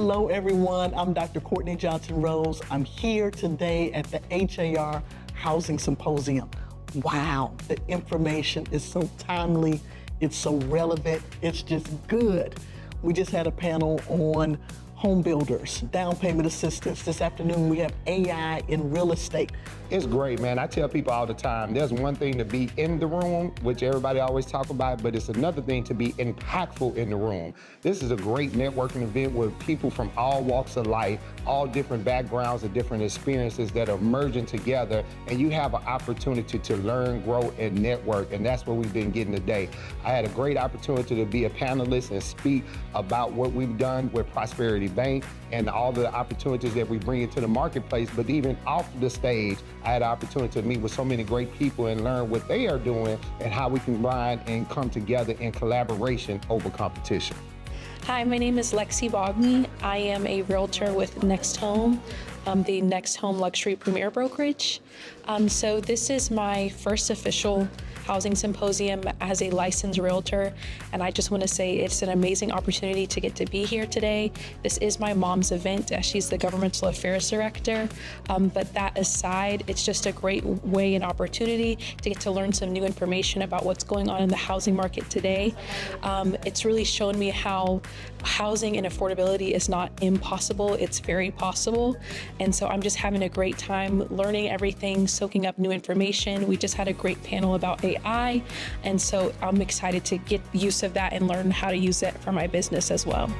Hello, everyone. I'm Dr. Courtney Johnson-Rose. I'm here today at the HAR Housing Symposium. Wow, the information is so timely. It's so relevant. It's just good. We just had a panel on home builders, down payment assistance. This afternoon, we have AI in real estate. It's great, man. I tell people all the time, there's one thing to be in the room, which everybody always talk about, but it's another thing to be impactful in the room. This is a great networking event with people from all walks of life, all different backgrounds and different experiences that are merging together, and you have an opportunity to learn, grow, and network, and that's what we've been getting today. I had a great opportunity to be a panelist and speak about what we've done with Prosperity Bank and all the opportunities that we bring into the marketplace, but even off the stage, I had an opportunity to meet with so many great people and learn what they are doing and how we can combine and come together in collaboration over competition. Hi, my name is Lexi Bogny. I am a realtor with Next Home, the Next Home Luxury Premier Brokerage. So this is my first official housing symposium as a licensed realtor, and I just want to say it's an amazing opportunity to get to be here today. This is my mom's event as she's the governmental affairs director, but that aside, it's just a great way and opportunity to get to learn some new information about what's going on in the housing market today. It's really shown me how housing and affordability is not impossible, it's very possible. And so I'm just having a great time learning everything, soaking up new information. We just had a great panel about AI, and so I'm excited to get use of that and learn how to use it for my business as well.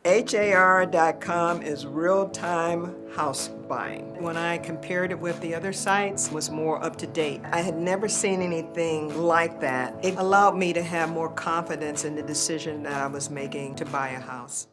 HAR.com is real-time house buying. When I compared it with the other sites, it was more up to date. I had never seen anything like that. It allowed me to have more confidence in the decision that I was making to buy a house.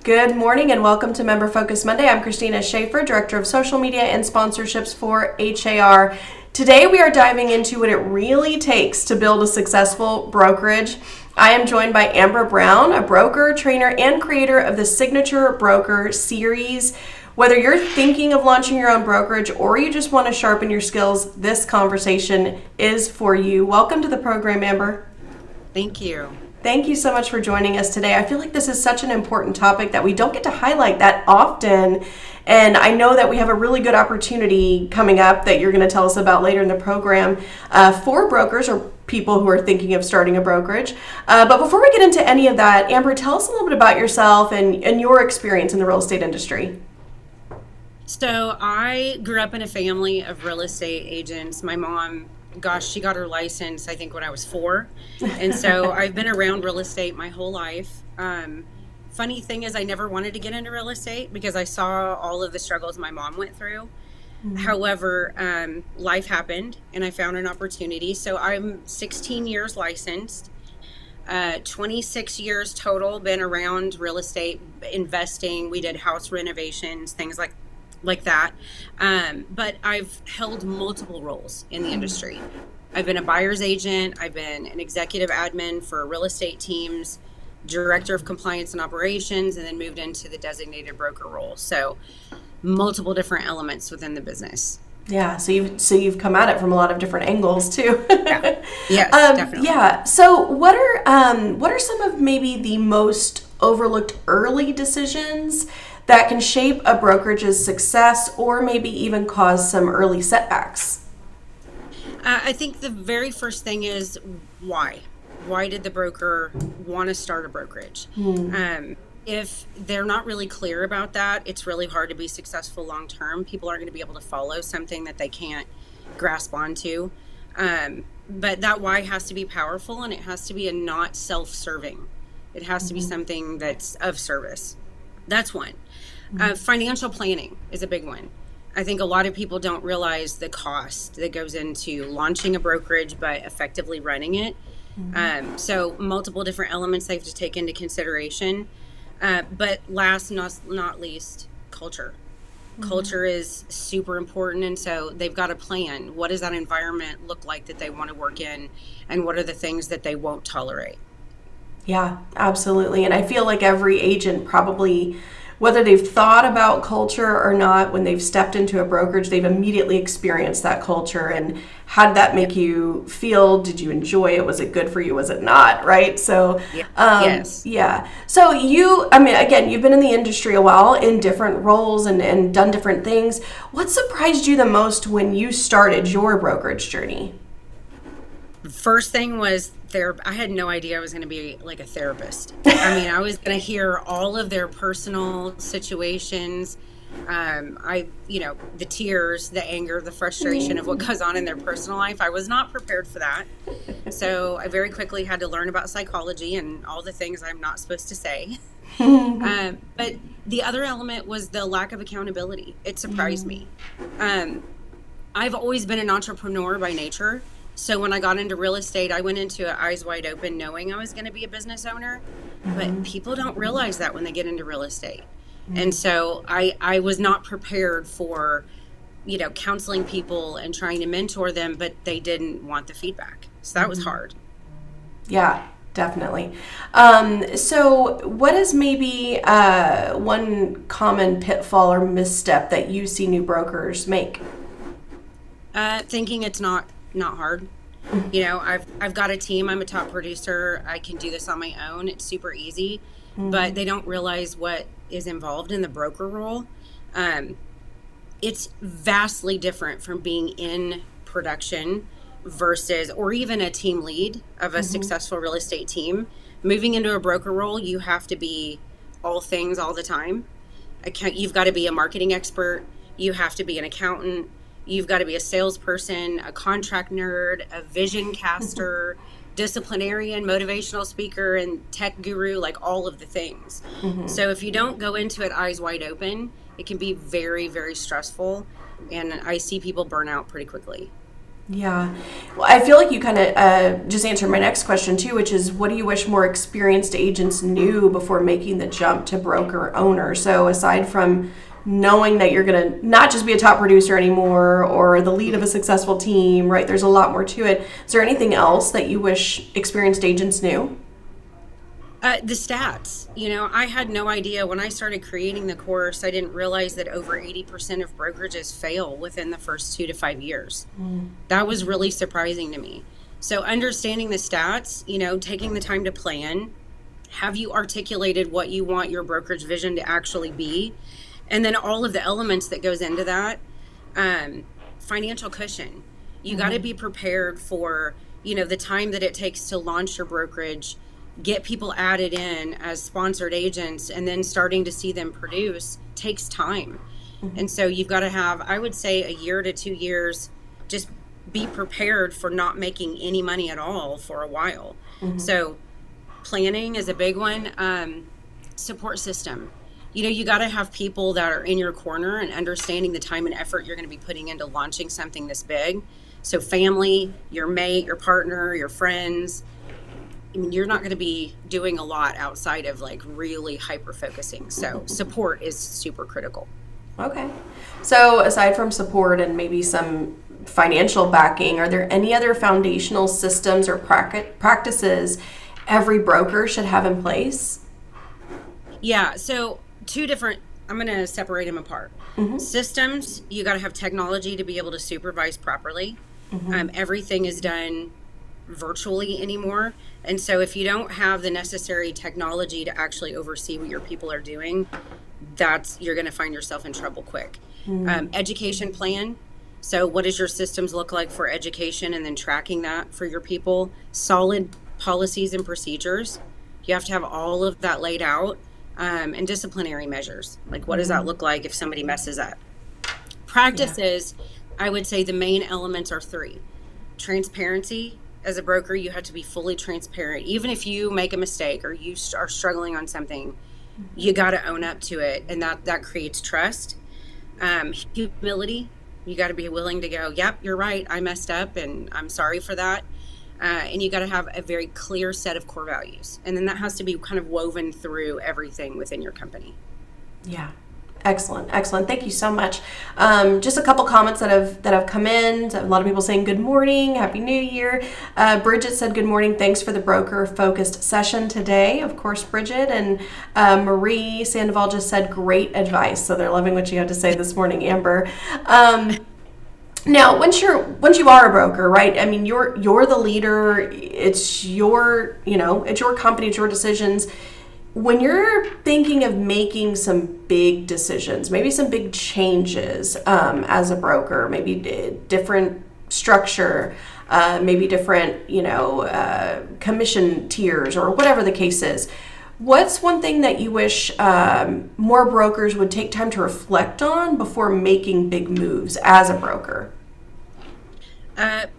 Good morning and welcome to Member Focus Monday. I'm Christina Schaefer, Director of Social Media and Sponsorships for HAR. Today we are diving into what it really takes to build a successful brokerage. I am joined by Amber Brown, a broker, trainer, and creator of the Signature Broker series. Whether you're thinking of launching your own brokerage or you just want to sharpen your skills, this conversation is for you. Welcome to the program, Amber. Thank you. Thank you so much for joining us today. I feel like this is such an important topic that we don't get to highlight that often. And I know that we have a really good opportunity coming up that you're going to tell us about later in the program for brokers or people who are thinking of starting a brokerage. But before we get into any of that, Amber, tell us a little bit about yourself and your experience in the real estate industry. So I grew up in a family of real estate agents. My mom, gosh, she got her license, I think, when I was 4. And so I've been around real estate my whole life. Funny thing is, I never wanted to get into real estate because I saw all of the struggles my mom went through. Mm-hmm. However, life happened and I found an opportunity. So I'm 16 years licensed, 26 years total, been around real estate, investing. We did house renovations, things like that. But I've held multiple roles in the industry. I've been a buyer's agent. I've been an executive admin for real estate teams, director of compliance and operations, and then moved into the designated broker role. So multiple different elements within the business. Yeah, so you've come at it from a lot of different angles too. Yeah. Yes, definitely. Yeah. So what are some of maybe the most overlooked early decisions that can shape a brokerage's success, or maybe even cause some early setbacks? I think the very first thing is why. Why did the broker want to start a brokerage? If they're not really clear about that, it's really hard to be successful long term. People aren't going to be able to follow something that they can't grasp onto. But that why has to be powerful, and it has to be a not self-serving. It has to be something that's of service. That's one. Financial planning is a big one. I think a lot of people don't realize the cost that goes into launching a brokerage, but effectively running it. So multiple different elements they have to take into consideration. But last, not least, culture. Culture is super important, and so they've got a plan. What does that environment look like that they want to work in, and what are the things that they won't tolerate? Yeah, absolutely. And I feel like every agent probably, whether they've thought about culture or not, when they've stepped into a brokerage, they've immediately experienced that culture. And how did that make you feel? Did you enjoy it? Was it good for you? Was it not? Right? So, Yes. Yeah. So again, you've been in the industry a while in different roles and done different things. What surprised you the most when you started your brokerage journey? First thing was I had no idea I was going to be like a therapist. I mean, I was going to hear all of their personal situations. The tears, the anger, the frustration of what goes on in their personal life. I was not prepared for that. So I very quickly had to learn about psychology and all the things I'm not supposed to say. But the other element was the lack of accountability. It surprised me. I've always been an entrepreneur by nature. So when I got into real estate, I went into it eyes wide open, knowing I was going to be a business owner. But people don't realize that when they get into real estate. And so I was not prepared for, counseling people and trying to mentor them, but they didn't want the feedback. So that was hard. Yeah, definitely. So what is maybe one common pitfall or misstep that you see new brokers make? Thinking it's not hard. I've got a team. I'm a top producer. I can do this on my own. It's super easy, but they don't realize what is involved in the broker role. It's vastly different from being in production versus, or even a team lead of a successful real estate team. Moving into a broker role, you have to be all things all the time. You've got to be a marketing expert. You have to be an accountant. You've got to be a salesperson, a contract nerd, a vision caster, disciplinarian, motivational speaker, and tech guru, like all of the things. So if you don't go into it eyes wide open, it can be very, very stressful. And I see people burn out pretty quickly. Yeah. Well, I feel like you kind of just answered my next question too, which is, what do you wish more experienced agents knew before making the jump to broker owner? So aside from knowing that you're going to not just be a top producer anymore or the lead of a successful team, right? There's a lot more to it. Is there anything else that you wish experienced agents knew? The stats. I had no idea when I started creating the course. I didn't realize that over 80% of brokerages fail within the first 2 to 5 years. That was really surprising to me. So understanding the stats, taking the time to plan, have you articulated what you want your brokerage vision to actually be? And then all of the elements that goes into that, financial cushion. You got to be prepared for, the time that it takes to launch your brokerage, get people added in as sponsored agents, and then starting to see them produce takes time. And so you've got to have, I would say, a year to 2 years, just be prepared for not making any money at all for a while. So planning is a big one. Support system. You got to have people that are in your corner and understanding the time and effort you're going to be putting into launching something this big. So family, your mate, your partner, your friends. I mean, you're not going to be doing a lot outside of like really hyper focusing. So support is super critical. Okay. So aside from support and maybe some financial backing, are there any other foundational systems or practices every broker should have in place? Yeah. So two different I'm going to separate them apart. Systems, you got to have technology to be able to supervise properly. Everything is done virtually anymore. And so if you don't have the necessary technology to actually oversee what your people are doing, you're going to find yourself in trouble quick. Education plan. So what does your systems look like for education, and then tracking that for your people? Solid policies and procedures. You have to have all of that laid out. And disciplinary measures. Like, what does that look like if somebody messes up? Practices, I would say the main elements are 3. Transparency. As a broker, you have to be fully transparent. Even if you make a mistake or you are struggling on something, you got to own up to it, and that creates trust. Humility. You got to be willing to go, yep, you're right, I messed up and I'm sorry for that. And you got to have a very clear set of core values. And then that has to be kind of woven through everything within your company. Yeah. Excellent. Thank you so much. Just a couple comments that have come in. A lot of people saying good morning, happy new year. Bridget said good morning. Thanks for the broker focused session today. Of course, Bridget. And Marie Sandoval just said great advice. So they're loving what you had to say this morning, Amber. Now, once you are a broker, right? I mean, you're the leader. It's your company, it's your decisions. When you're thinking of making some big decisions, maybe some big changes as a broker, maybe different structure, maybe different, commission tiers or whatever the case is. What's one thing that you wish more brokers would take time to reflect on before making big moves as a broker?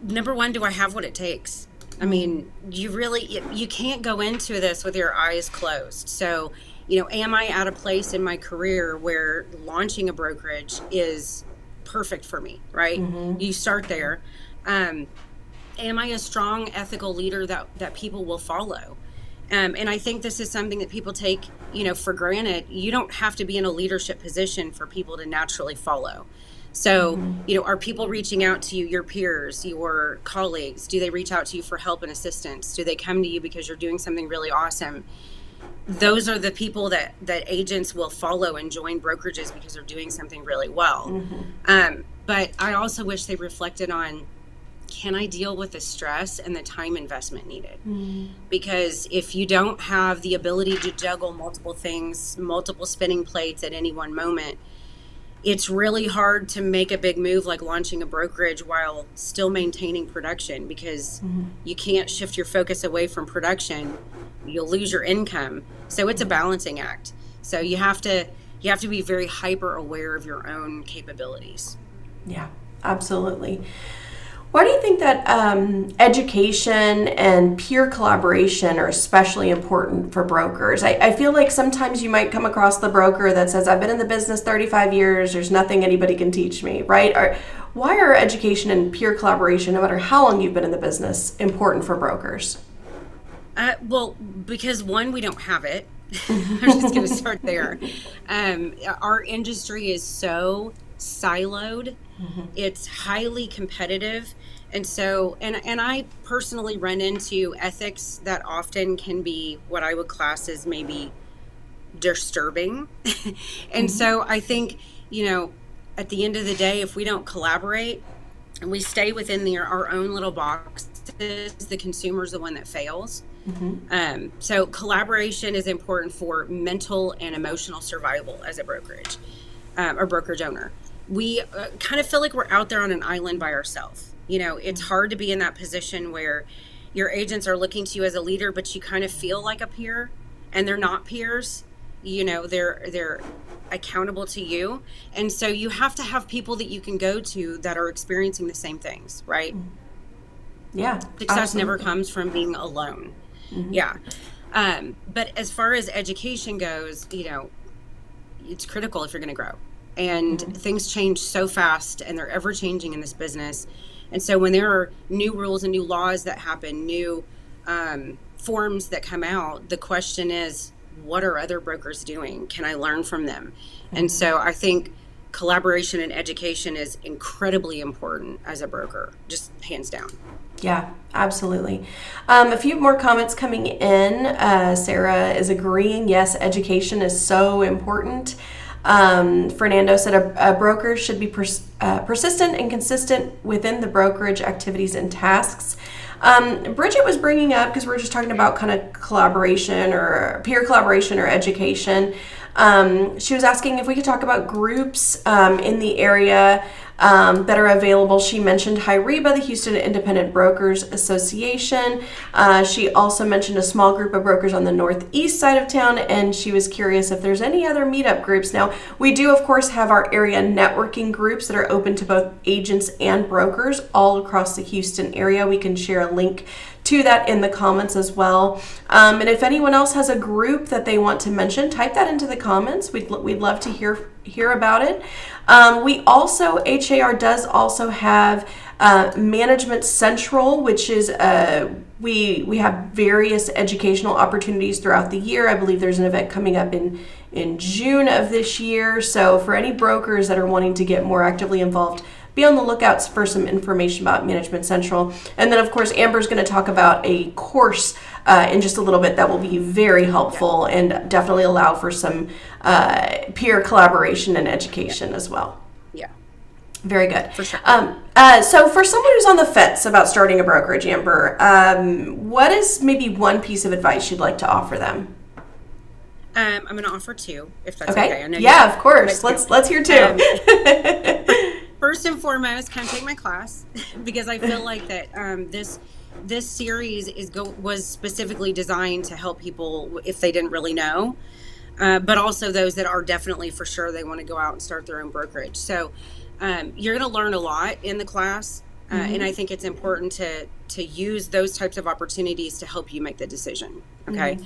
Number one, do I have what it takes? I mean, you can't go into this with your eyes closed. So, am I at a place in my career where launching a brokerage is perfect for me, right? You start there. Am I a strong ethical leader that people will follow? And I think this is something that people take, for granted. You don't have to be in a leadership position for people to naturally follow. So, are people reaching out to you, your peers, your colleagues? Do they reach out to you for help and assistance? Do they come to you because you're doing something really awesome? Those are the people that agents will follow and join brokerages because they're doing something really well. But I also wish they reflected on, can I deal with the stress and the time investment needed? Because if you don't have the ability to juggle multiple things, multiple spinning plates at any one moment, it's really hard to make a big move like launching a brokerage while still maintaining production, because you can't shift your focus away from production. You'll lose your income. So it's a balancing act. So you have to be very hyper aware of your own capabilities. Yeah, absolutely. Why do you think that education and peer collaboration are especially important for brokers? I feel like sometimes you might come across the broker that says, I've been in the business 35 years, there's nothing anybody can teach me, right? Why are education and peer collaboration, no matter how long you've been in the business, important for brokers? Well, because one, we don't have it. I'm just going to start there. Our industry is so siloed. It's highly competitive. And so, and I personally run into ethics that often can be what I would class as maybe disturbing. And so I think, at the end of the day, if we don't collaborate and we stay within our own little boxes, the consumer's the one that fails. So collaboration is important for mental and emotional survival as a brokerage or brokerage owner. We kind of feel like we're out there on an island by ourselves. It's hard to be in that position where your agents are looking to you as a leader, but you kind of feel like a peer, and they're not peers. They're accountable to you. And so you have to have people that you can go to that are experiencing the same things, right? Yeah. Success absolutely. never comes from being alone. Yeah. But as far as education goes, it's critical if you're going to grow. And things change so fast, and they're ever changing in this business. And so when there are new rules and new laws that happen, new forms that come out, the question is, what are other brokers doing? Can I learn from them? And so I think collaboration and education is incredibly important as a broker, just hands down. Yeah, absolutely. A few more comments coming in. Sarah is agreeing. Yes, education is so important. Fernando said a broker should be persistent and consistent within the brokerage activities and tasks. Bridget was bringing up, because we're just talking about kind of collaboration or peer collaboration or education. She was asking if we could talk about groups in the area that are available. She mentioned HIREBA, the Houston Independent Brokers Association. She also mentioned a small group of brokers on the northeast side of town, and she was curious if there's any other meetup groups. Now, we do, of course, have our area networking groups that are open to both agents and brokers all across the Houston area. We can share a link to that in the comments as well. And if anyone else has a group that they want to mention, type that into the comments. We'd love to hear about it. We also, HAR does also have Management Central, which is we have various educational opportunities throughout the year. I believe there's an event coming up in June of this year. So for any brokers that are wanting to get more actively involved, be on the lookout for some information about Management Central. And then, of course, Amber's going to talk about a course in just a little bit that will be very helpful and definitely allow for some peer collaboration and education as well. Yeah. Very good. For sure. So for someone who's on the fence about starting a brokerage, Amber, what is maybe one piece of advice you'd like to offer them? I'm going to offer two, if that's okay. I know yeah, of course. Let's hear two. First and foremost, come take my class, because I feel like that this series was specifically designed to help people if they didn't really know, but also those that are definitely for sure they want to go out and start their own brokerage. So you're going to learn a lot in the class, and I think it's important to use those types of opportunities to help you make the decision. Okay.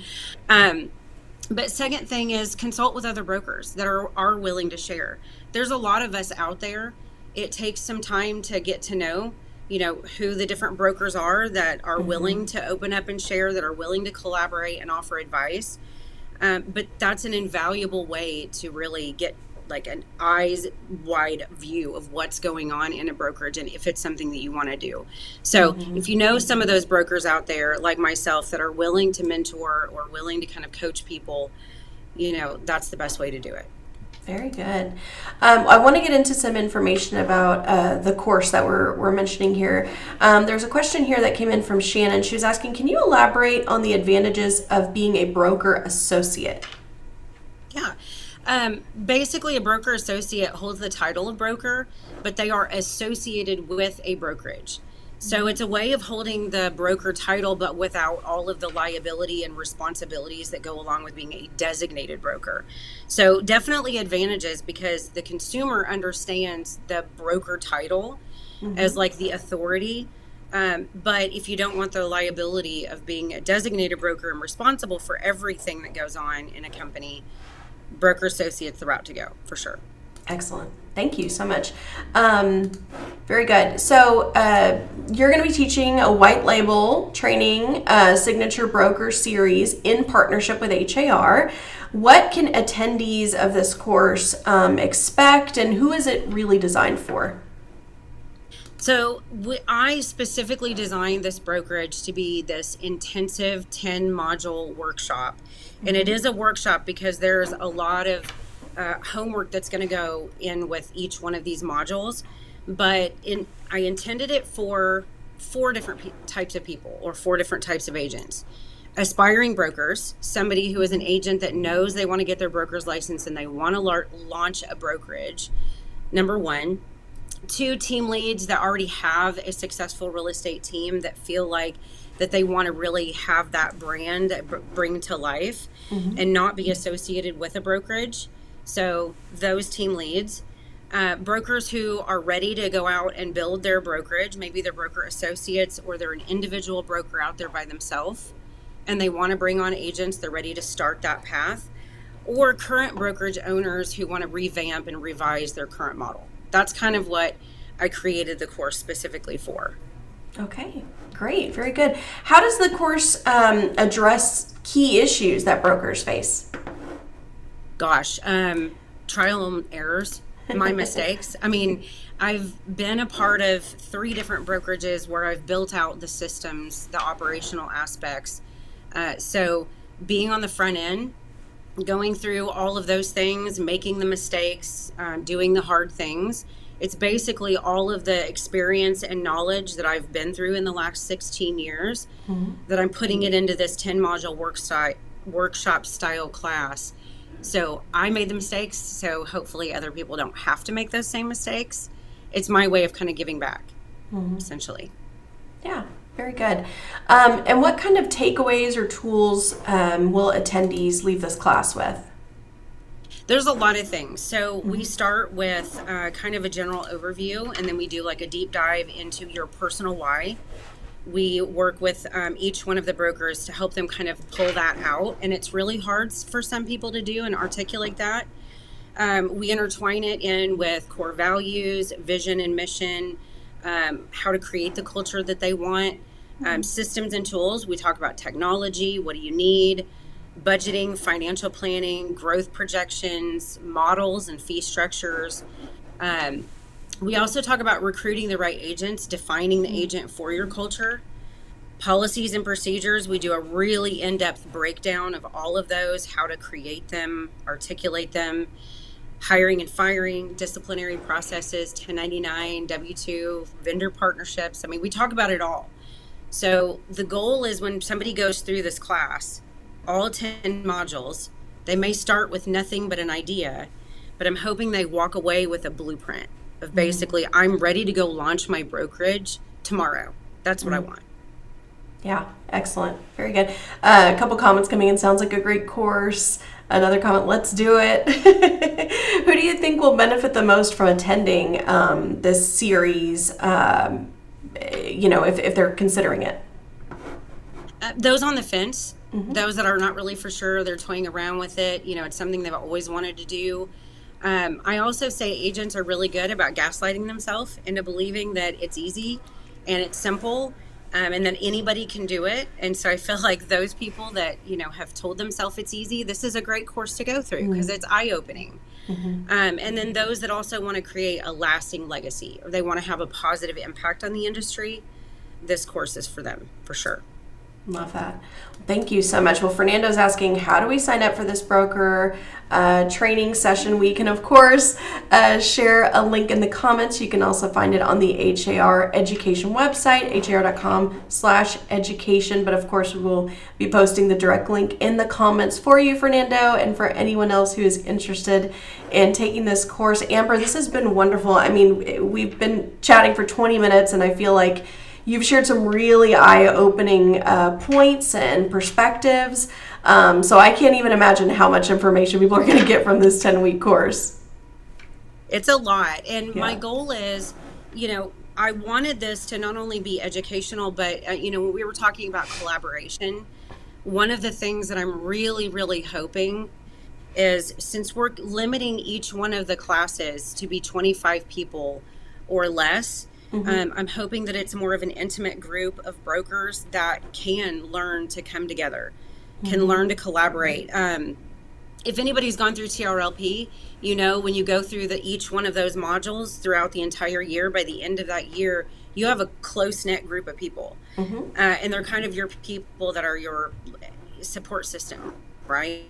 But second thing is consult with other brokers that are willing to share. There's a lot of us out there. It takes some time to get to know, who the different brokers are that are willing to open up and share, that are willing to collaborate and offer advice. But that's an invaluable way to really get like an eyes wide view of what's going on in a brokerage and if it's something that you want to do. So if you know some of those brokers out there like myself that are willing to mentor or willing to kind of coach people, that's the best way to do it. Very good. I want to get into some information about the course that we're mentioning here. There's a question here that came in from Shannon. She was asking, can you elaborate on the advantages of being a broker associate? Yeah. Basically, a broker associate holds the title of broker, but they are associated with a brokerage. So it's a way of holding the broker title, but without all of the liability and responsibilities that go along with being a designated broker. So definitely advantages, because the consumer understands the broker title as like the authority. But if you don't want the liability of being a designated broker and responsible for everything that goes on in a company, broker associate's the route to go for sure. Excellent. Thank you so much. Very good. So you're going to be teaching a white label training signature broker series in partnership with HAR. What can attendees of this course expect, and who is it really designed for? So I specifically designed this brokerage to be this intensive 10-module workshop. And it is a workshop because there's a lot of homework that's going to go in with each one of these modules. But I intended it for 4 different types of people, or 4 different types of agents. Aspiring brokers, somebody who is an agent that knows they want to get their broker's license and they want to launch a brokerage, number 1. 2, team leads that already have a successful real estate team that feel like that they want to really have that brand bring to life and not be associated with a brokerage. So those team leads. Brokers who are ready to go out and build their brokerage, maybe they're broker associates or they're an individual broker out there by themselves and they want to bring on agents, they're ready to start that path. Or current brokerage owners who want to revamp and revise their current model. That's kind of what I created the course specifically for. Okay, great, very good. How does the course address key issues that brokers face? Gosh, trial and errors, my mistakes. I mean, I've been a part of 3 different brokerages where I've built out the systems, the operational aspects. So being on the front end, going through all of those things, making the mistakes, doing the hard things. It's basically all of the experience and knowledge that I've been through in the last 16 years that I'm putting it into this 10 module workshop style class. So I made the mistakes, so hopefully other people don't have to make those same mistakes. It's my way of kind of giving back, essentially. Yeah, very good. And what kind of takeaways or tools will attendees leave this class with? There's a lot of things. So we start with kind of a general overview, and then we do like a deep dive into your personal why. We work with each one of the brokers to help them kind of pull that out. And it's really hard for some people to do and articulate that. We intertwine it in with core values, vision and mission, how to create the culture that they want, systems and tools. We talk about technology. What do you need? Budgeting, financial planning, growth projections, models and fee structures. We also talk about recruiting the right agents, defining the agent for your culture, policies and procedures. We do a really in-depth breakdown of all of those, how to create them, articulate them, hiring and firing, disciplinary processes, 1099, W-2, vendor partnerships. I mean, we talk about it all. So the goal is when somebody goes through this class, all 10 modules, they may start with nothing but an idea, but I'm hoping they walk away with a blueprint of basically, I'm ready to go launch my brokerage tomorrow. That's what I want. Yeah, excellent. Very good. A couple comments coming in. Sounds like a great course. Another comment, let's do it. Who do you think will benefit the most from attending this series, if they're considering it? Those on the fence. Those that are not really for sure, they're toying around with it. It's something they've always wanted to do. I also say agents are really good about gaslighting themselves into believing that it's easy and it's simple, and that anybody can do it. And so I feel like those people that, have told themselves it's easy, this is a great course to go through because it's eye-opening. And then those that also want to create a lasting legacy, or they want to have a positive impact on the industry, this course is for them, for sure. Love that. Thank you so much. Well, Fernando's asking, how do we sign up for this broker training session? We can, of course, share a link in the comments. You can also find it on the HAR education website, har.com/education. But of course, we will be posting the direct link in the comments for you, Fernando, and for anyone else who is interested in taking this course. Amber, this has been wonderful. I mean, we've been chatting for 20 minutes, and I feel like you've shared some really eye-opening points and perspectives. So I can't even imagine how much information people are going to get from this 10-week course. It's a lot. And my goal is, I wanted this to not only be educational, but, when we were talking about collaboration, one of the things that I'm really, really hoping is, since we're limiting each one of the classes to be 25 people or less, I'm hoping that it's more of an intimate group of brokers that can learn to come together, can learn to collaborate. If anybody's gone through TRLP, when you go through each one of those modules throughout the entire year, by the end of that year, you have a close-knit group of people. And they're kind of your people that are your support system, right?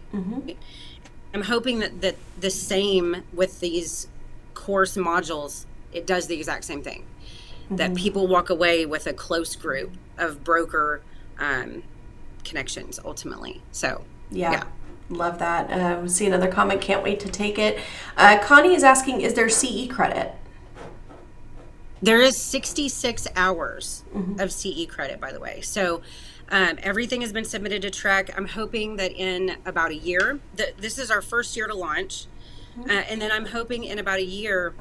I'm hoping that the same with these course modules, it does the exact same thing. That people walk away with a close group of broker connections ultimately. So, yeah. Love that. See another comment. Can't wait to take it. Connie is asking, is there CE credit? There is 66 hours of CE credit, by the way. So everything has been submitted to TREC. I'm hoping that in about a year, this is our first year to launch. And then I'm hoping in about a year,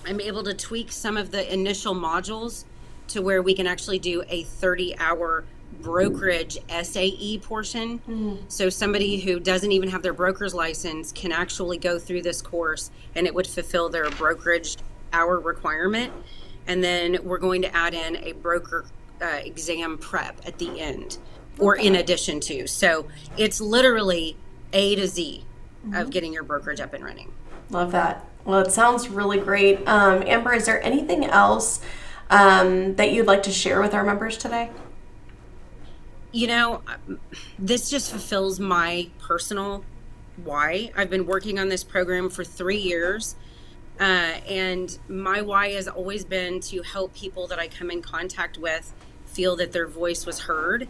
I'm able to tweak some of the initial modules to where we can actually do a 30-hour brokerage SAE portion. So somebody who doesn't even have their broker's license can actually go through this course, and it would fulfill their brokerage hour requirement. And then we're going to add in a broker exam prep at the end, or in addition to. So it's literally A to Z of getting your brokerage up and running. Love that. Well, it sounds really great. Amber, is there anything else that you'd like to share with our members today? This just fulfills my personal why. I've been working on this program for 3 years. And my why has always been to help people that I come in contact with feel that their voice was heard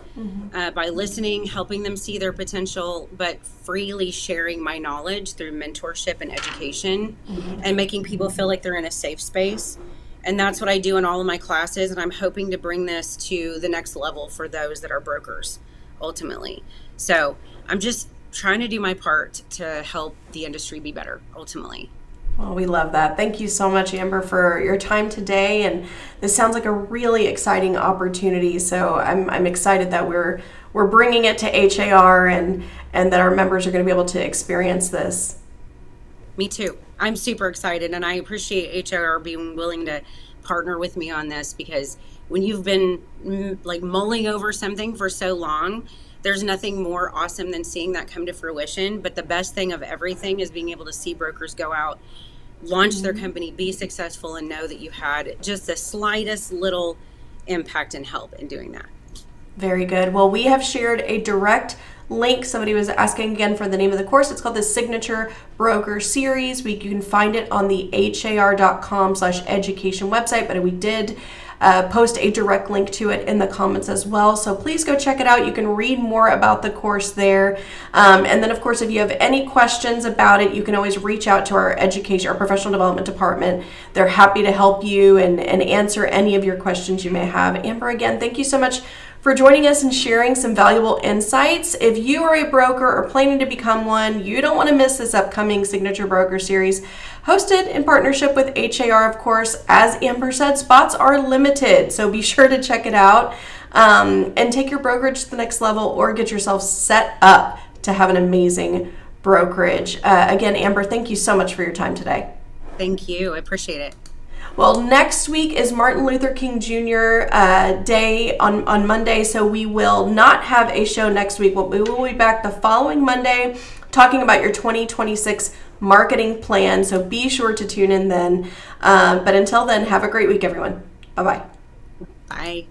by listening, helping them see their potential, but freely sharing my knowledge through mentorship and education and making people feel like they're in a safe space. And that's what I do in all of my classes. And I'm hoping to bring this to the next level for those that are brokers ultimately. So I'm just trying to do my part to help the industry be better ultimately. Well, we love that. Thank you so much, Amber, for your time today. And this sounds like a really exciting opportunity. So I'm excited that we're bringing it to HAR and that our members are going to be able to experience this. Me too. I'm super excited, and I appreciate HAR being willing to partner with me on this, because when you've been like mulling over something for so long, there's nothing more awesome than seeing that come to fruition. But the best thing of everything is being able to see brokers go out, launch their company, be successful, and know that you had just the slightest little impact and help in doing that. Very good. Well, we have shared a direct link. Somebody was asking again for the name of the course. It's called the Signature Broker Series. You can find it on the har.com/education website, but we did post a direct link to it in the comments as well. So please go check it out. You can read more about the course there. And then, of course, if you have any questions about it, you can always reach out to our professional development department. They're happy to help you and answer any of your questions you may have. Amber, again, thank you so much for joining us and sharing some valuable insights. If you are a broker or planning to become one, you don't want to miss this upcoming Signature Broker Series, hosted in partnership with HAR, of course. As Amber said, spots are limited, so be sure to check it out and take your brokerage to the next level, or get yourself set up to have an amazing brokerage. Again, Amber, thank you so much for your time today. Thank you. I appreciate it. Well, next week is Martin Luther King Jr. Day on Monday, so we will not have a show next week. We will be back the following Monday talking about your 2026 marketing plan, so be sure to tune in then. But until then, have a great week, everyone. Bye-bye. Bye.